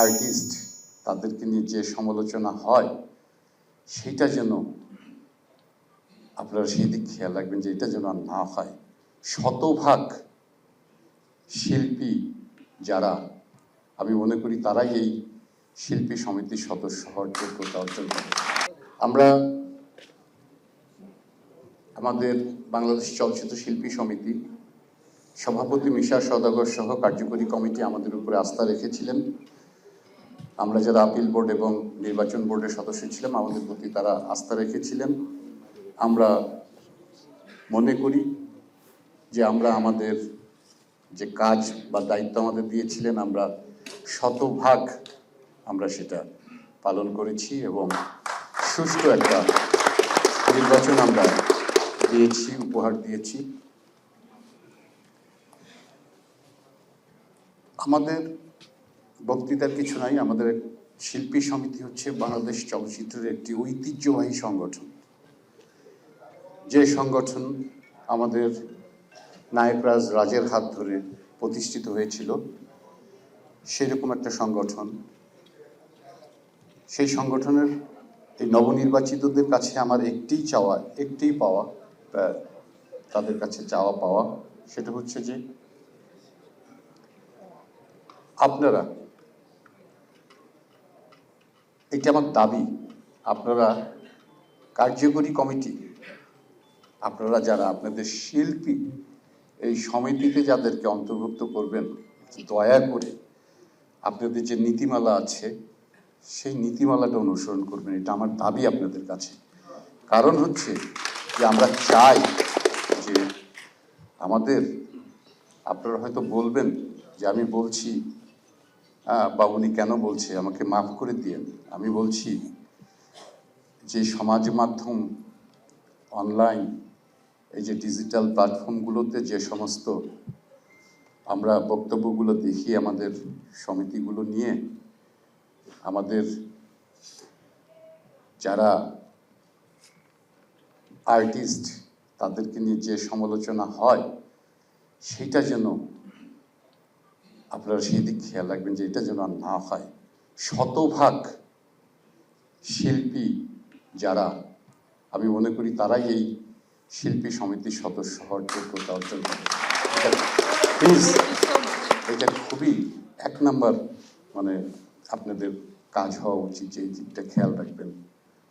Artist তাদেরকে নিয়ে যে সমালোচনা হয় সেটা যেন আপনারা সেই দিক খেয়াল রাখবেন যে এটা যেন আর না হয়। শতভাগ শিল্পী যারা, আমি মনে করি তারাই এই শিল্পী সমিতির সদস্য হওয়ার যোগ্যতা অর্জন করে। আমরা আমাদের বাংলাদেশ চলচ্চিত্র শিল্পী সমিতি সভাপতি মিশা সওদাগর সহ কার্যকরী কমিটি আমাদের উপরে আস্থা রেখেছিলেন। আমরা যারা আপিল বোর্ড এবং নির্বাচন বোর্ডের সদস্য ছিলাম, আমাদের প্রতি তারা আস্থা রেখেছিলেন। আমরা মনে করি যে আমরা আমাদের যে কাজ বা দায়িত্ব আমাদের দিয়েছিলেন, আমরা শতভাগ আমরা সেটা পালন করেছি এবং সুষ্ঠু একটা নির্বাচন আমরা দিয়েছি, উপহার দিয়েছি। আমাদের বক্তৃতার কিছু নাই। আমাদের শিল্পী সমিতি হচ্ছে বাংলাদেশ চলচ্চিত্রের একটি ঐতিহ্যবাহী সংগঠন, যে সংগঠন আমাদের নায়করাজ রাজের হাত ধরে প্রতিষ্ঠিত হয়েছিল। সেরকম একটা সংগঠন। সেই সংগঠনের এই নবনির্বাচিতদের কাছে আমার একটি পাওয়া তাদের কাছে চাওয়া পাওয়া, সেটা হচ্ছে যে আপনারা, এটা আমার দাবি, আপনারা কার্যকরী কমিটি, আপনারা যারা আপনাদের শিল্পী এই সমিতিতে যাদেরকে অন্তর্ভুক্ত করবেন, দয়া করে আপনাদের যে নীতিমালা আছে সেই নীতিমালাটা অনুসরণ করবেন। এটা আমার দাবি আপনাদের কাছে। কারণ হচ্ছে যে আমরা চাই যে আমাদের, আপনারা হয়তো বলবেন যে আমি বলছি বা উনি কেন বলছে, আমাকে মাফ করে দিয়েন। আমি বলছি যে সমাজ মাধ্যম, অনলাইন, এই যে ডিজিটাল প্ল্যাটফর্মগুলোতে যে সমস্ত আমরা বক্তব্যগুলো দেখি আমাদের সমিতিগুলো নিয়ে, আমাদের যারা আর্টিস্ট তাদেরকে নিয়ে যে সমালোচনা হয় সেটা যেন আপনারা সেই দিক খেয়াল রাখবেন যে এটা যেন আর না হয়। শতভাগ শিল্পী যারা, আমি মনে করি তারাই এই শিল্পী সমিতির সদস্য হওয়ার যোগ্যতা অর্জন করে। প্লিজ, এটা খুবই 1 নাম্বার আপনাদের কাজ হওয়া উচিত যে এই দিকটা খেয়াল রাখবেন।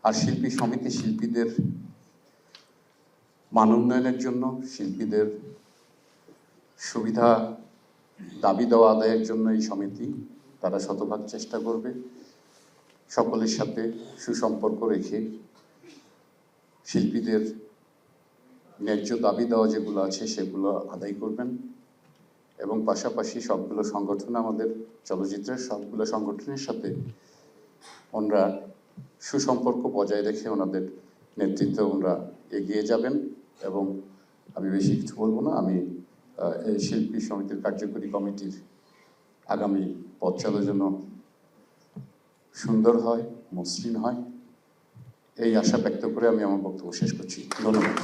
আর শিল্পী সমিতি শিল্পীদের মান উন্নয়নের জন্য, শিল্পীদের সুবিধা দাবি দেওয়া আদায়ের জন্য এই সমিতি তারা শতভাগ চেষ্টা করবে। সকলের সাথে সুসম্পর্ক রেখে শিল্পীদের ন্যায্য দাবি দেওয়া যেগুলো আছে সেগুলো আদায় করবেন এবং পাশাপাশি সবগুলো সংগঠন, আমাদের চলচ্চিত্রের সবগুলো সংগঠনের সাথে ওনারা সুসম্পর্ক বজায় রেখে ওনাদের নেতৃত্বে ওনারা এগিয়ে যাবেন। এবং আমি বেশি কিছু বলবো না। আমি এই শিল্পী সমিতির কার্যকরী কমিটির আগামী পথ চলার জন্য সুন্দর হয়, মসৃণ হয়, এই আশা ব্যক্ত করে আমি আমার বক্তব্য শেষ করছি। ধন্যবাদ।